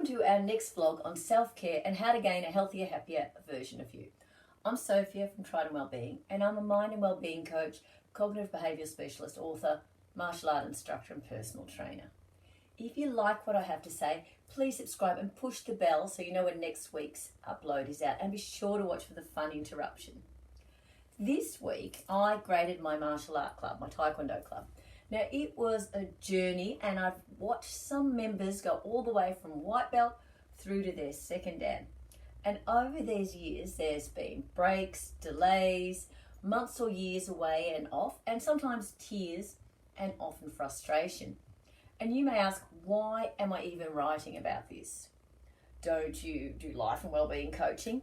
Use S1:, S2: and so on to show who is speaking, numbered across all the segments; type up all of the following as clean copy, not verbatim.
S1: to our next vlog on self-care and how to gain a healthier, happier version of you. I'm Sophia from Trident Wellbeing, and I'm a mind and wellbeing coach, cognitive behavioural specialist, author, martial art instructor and personal trainer. If you like what I have to say, please subscribe and push the bell so you know when next week's upload is out, and be sure to watch for the fun interruption. This week I graded my martial art club, my Taekwondo club. Now it was a journey, and I've watched some members go all the way from white belt through to their second dan. And over these years there's been breaks, delays, months or years away and off, and sometimes tears and often frustration. And you may ask, why am I even writing about this? Don't you do life and wellbeing coaching?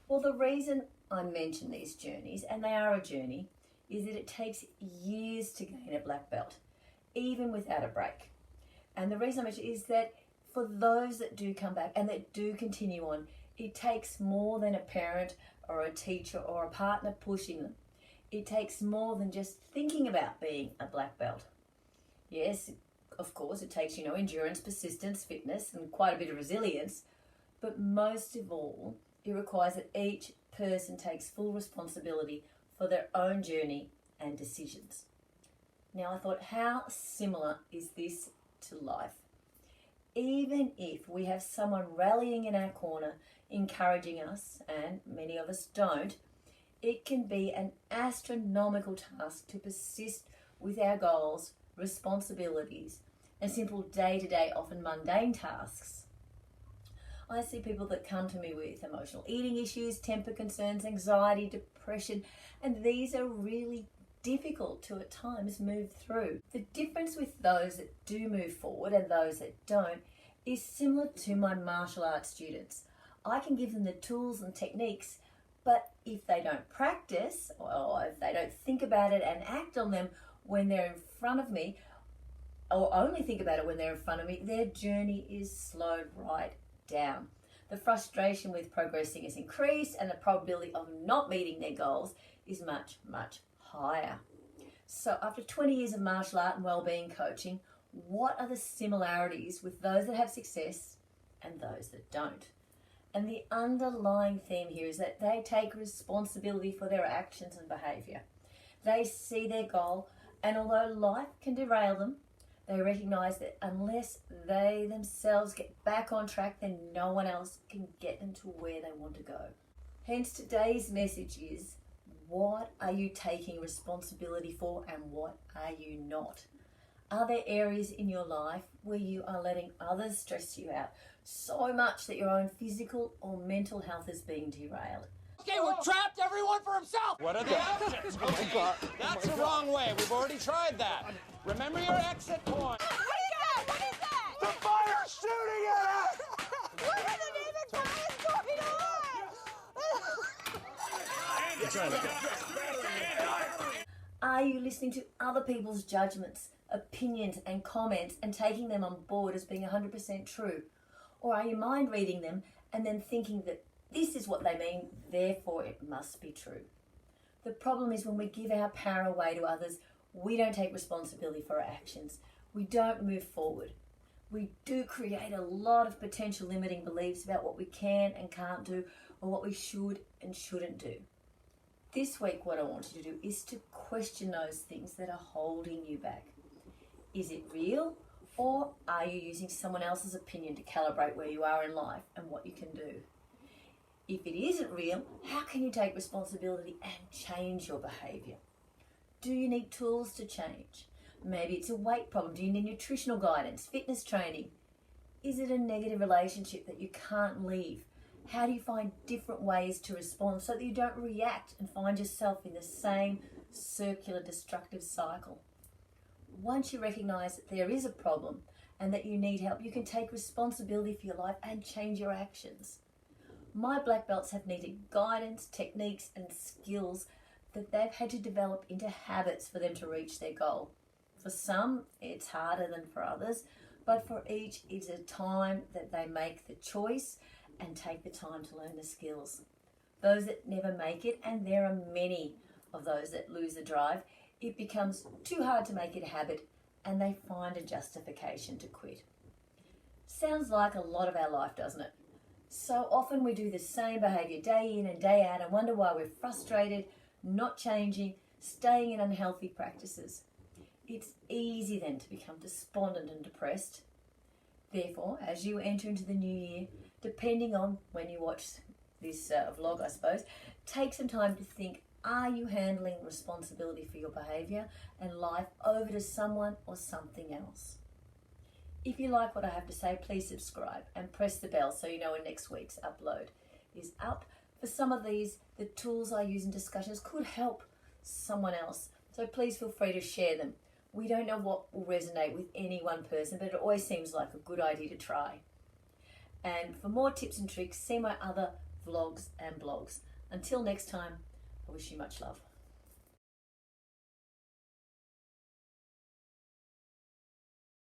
S1: Well, the reason I mention these journeys, and they are a journey, is that it takes years to gain a black belt, even without a break. And the reason I mention is that for those that do come back and that do continue on, it takes more than a parent or a teacher or a partner pushing them. It takes more than just thinking about being a black belt. Yes, of course, it takes, endurance, persistence, fitness, and quite a bit of resilience. But most of all, it requires that each person takes full responsibility for their own journey and decisions. Now, I thought, how similar is this to life? Even if we have someone rallying in our corner, encouraging us, and many of us don't, it can be an astronomical task to persist with our goals, responsibilities, and simple day-to-day, often mundane tasks. I see people that come to me with emotional eating issues, temper concerns, anxiety, depression, and these are really difficult to at times move through. The difference with those that do move forward and those that don't is similar to my martial arts students. I can give them the tools and techniques, but if they don't practice, or if they don't think about it and act on them when they're in front of me, or only think about it when they're in front of me, their journey is slowed right down. The frustration with progressing is increased, and the probability of not meeting their goals is much, much higher. So after 20 years of martial art and wellbeing coaching, what are the similarities with those that have success and those that don't? And the underlying theme here is that they take responsibility for their actions and behavior. They see their goal, and although life can derail them, they recognize that unless they themselves get back on track, then no one else can get them to where they want to go. Hence today's message is, what are you taking responsibility for and what are you not? Are there areas in your life where you are letting others stress you out so much that your own physical or mental health is being derailed?
S2: Okay, we're trapped, everyone for himself. What are the options? Okay, that's the wrong way. We've already tried that. Remember your exit point.
S3: What is that? What is that?
S2: The fire's shooting at us!
S3: What are the demons going on?
S1: Are you listening to other people's judgments, opinions and comments and taking them on board as being 100% true? Or are you mind reading them and then thinking that this is what they mean, therefore it must be true? The problem is when we give our power away to others, we don't take responsibility for our actions. We don't move forward. We do create a lot of potential limiting beliefs about what we can and can't do, or what we should and shouldn't do. This week, what I want you to do is to question those things that are holding you back. Is it real, or are you using someone else's opinion to calibrate where you are in life and what you can do? If it isn't real, how can you take responsibility and change your behaviour? Do you need tools to change? Maybe it's a weight problem. Do you need nutritional guidance, fitness training? Is it a negative relationship that you can't leave? How do you find different ways to respond so that you don't react and find yourself in the same circular destructive cycle? Once you recognise that there is a problem and that you need help, you can take responsibility for your life and change your actions. My black belts have needed guidance, techniques and skills that they've had to develop into habits for them to reach their goal. For some, it's harder than for others, but for each, it's a time that they make the choice and take the time to learn the skills. Those that never make it, and there are many of those that lose the drive, it becomes too hard to make it a habit and they find a justification to quit. Sounds like a lot of our life, doesn't it? So often we do the same behaviour day in and day out and wonder why we're frustrated, not changing, staying in unhealthy practices. It's easy then to become despondent and depressed. Therefore, as you enter into the new year, depending on when you watch this vlog, I suppose, take some time to think, are you handling responsibility for your behaviour and life over to someone or something else? If you like what I have to say, please subscribe and press the bell so you know when next week's upload is up. For some of these, the tools I use in discussions could help someone else, so please feel free to share them. We don't know what will resonate with any one person, but it always seems like a good idea to try. And for more tips and tricks, see my other vlogs and blogs. Until next time, I wish you much love.